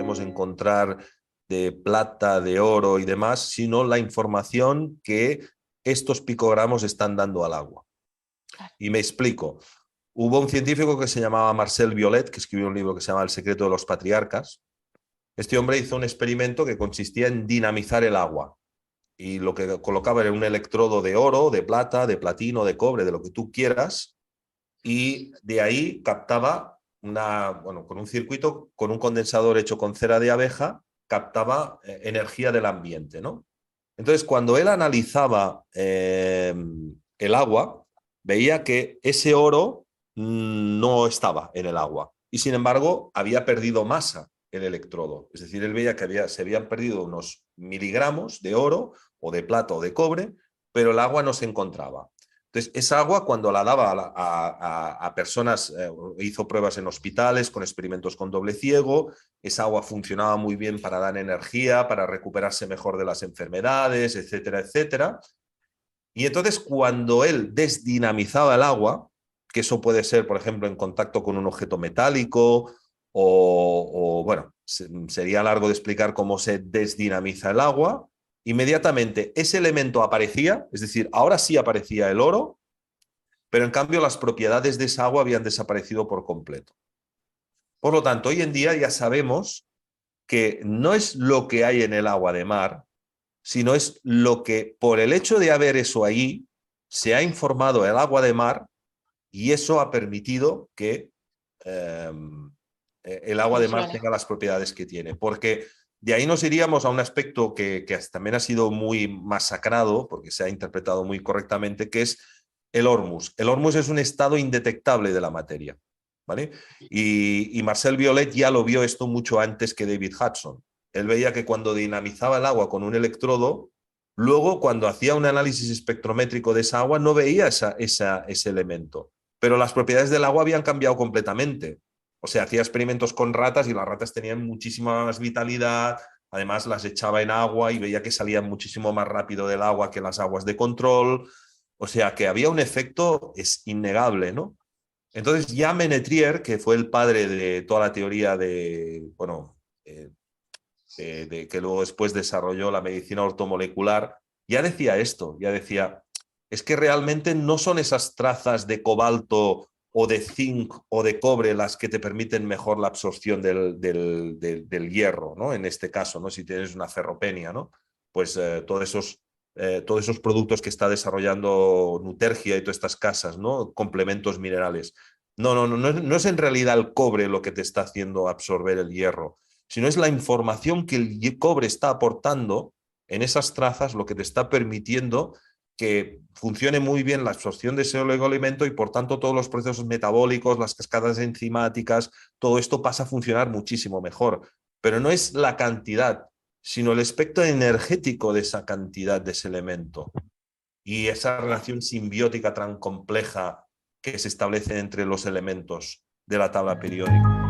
podemos encontrar de plata, de oro y demás, sino la información que estos picogramos están dando al agua. Y me explico. Hubo un científico que se llamaba Marcel Violet, que escribió un libro que se llama El secreto de los patriarcas. Este hombre hizo un experimento que consistía en dinamizar el agua. Y lo que colocaba era un electrodo de oro, de plata, de platino, de cobre, de lo que tú quieras. Y de ahí captaba con un circuito, con un condensador hecho con cera de abeja, captaba energía del ambiente, ¿no? Entonces, cuando él analizaba el agua, veía que ese oro no estaba en el agua y, sin embargo, había perdido masa el electrodo. Es decir, él veía que se habían perdido unos miligramos de oro o de plata o de cobre, pero el agua no se encontraba. Entonces, esa agua, cuando la daba a personas, hizo pruebas en hospitales con experimentos con doble ciego, esa agua funcionaba muy bien para dar energía, para recuperarse mejor de las enfermedades, etcétera, etcétera. Y entonces, cuando él desdinamizaba el agua, que eso puede ser, por ejemplo, en contacto con un objeto metálico, bueno, sería largo de explicar cómo se desdinamiza el agua, inmediatamente ese elemento aparecía, es decir, ahora sí aparecía el oro, pero en cambio las propiedades de esa agua habían desaparecido por completo. Por lo tanto, hoy en día ya sabemos que no es lo que hay en el agua de mar, sino es lo que, por el hecho de haber eso ahí, se ha informado el agua de mar y eso ha permitido que el agua de mar tenga las propiedades que tiene. Porque de ahí nos iríamos a un aspecto que también ha sido muy masacrado, porque se ha interpretado muy correctamente, que es el hormus. El hormus es un estado indetectable de la materia, ¿vale? Y Marcel Violet ya lo vio esto mucho antes que David Hudson. Él veía que cuando dinamizaba el agua con un electrodo, luego cuando hacía un análisis espectrométrico de esa agua no veía ese elemento. Pero las propiedades del agua habían cambiado completamente. O sea, hacía experimentos con ratas y las ratas tenían muchísima más vitalidad, además las echaba en agua y veía que salían muchísimo más rápido del agua que las aguas de control. O sea, que había un efecto es innegable, ¿no? Entonces ya Ménétrier, que fue el padre de toda la teoría de, bueno, que luego después desarrolló la medicina ortomolecular, ya decía esto, ya decía, es que realmente no son esas trazas de cobalto o de zinc o de cobre las que te permiten mejor la absorción del hierro, ¿no? En este caso, ¿no? Si tienes una ferropenia, ¿no? Pues todos esos productos que está desarrollando Nutergia y todas estas casas, ¿no? Complementos minerales. No es en realidad el cobre lo que te está haciendo absorber el hierro, sino es la información que el cobre está aportando en esas trazas lo que te está permitiendo que funcione muy bien la absorción de ese oligoelemento y por tanto todos los procesos metabólicos, las cascadas enzimáticas, todo esto pasa a funcionar muchísimo mejor. Pero no es la cantidad, sino el aspecto energético de esa cantidad de ese elemento y esa relación simbiótica tan compleja que se establece entre los elementos de la tabla periódica.